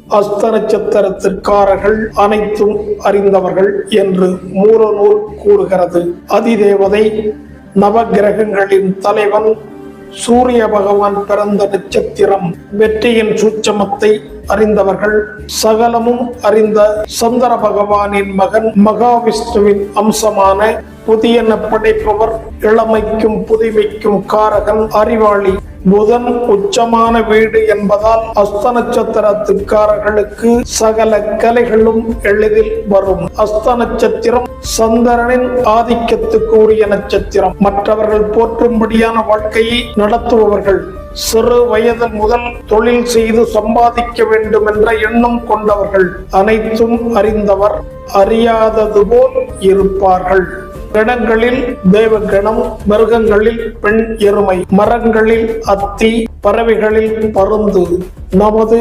அஸ்த நட்சத்திரத்திற்காரர்கள் அனைத்தும் அறிந்தவர்கள் என்று மூலநூல் கூறுகிறது. அதிதேவதை நவகிரகங்களின் தலைவன் சூரிய பகவான் பிறந்த நட்சத்திரம். வெற்றியின் சூட்சமத்தை அறிந்தவர்கள், சகலமும் அறிந்த சந்திர பகவானின் மகன், மகாவிஷ்ணுவின் அம்சமான புதியன படைப்பவர், இளமைக்கும் புதுமைக்கும் காரகன், அறிவாளி. புதன் உச்சமான வீடு என்பதால் அஸ்த நட்சத்திரத்துக்காரர்களுக்கு சகல கலைகளும் எளிதில் வரும். அஸ்த நட்சத்திரம் சந்திரனின் ஆதிக்கத்துக்கு உரிய நட்சத்திரம். மற்றவர்கள் போற்றும்படியான வாழ்க்கையை நடத்துபவர்கள். சிறு வயது முதல் தொழில் செய்து சம்பாதிக்க வேண்டும் என்ற எண்ணம் கொண்டவர்கள். அனைத்தும் அறிந்தவர், அறியாதது போல் இருப்பார்கள். கணங்களில் தேவகணம், மிருகங்களில் பெண் எருமை, மரங்களில் அத்தி, பறவைகளில் பருந்து. நமது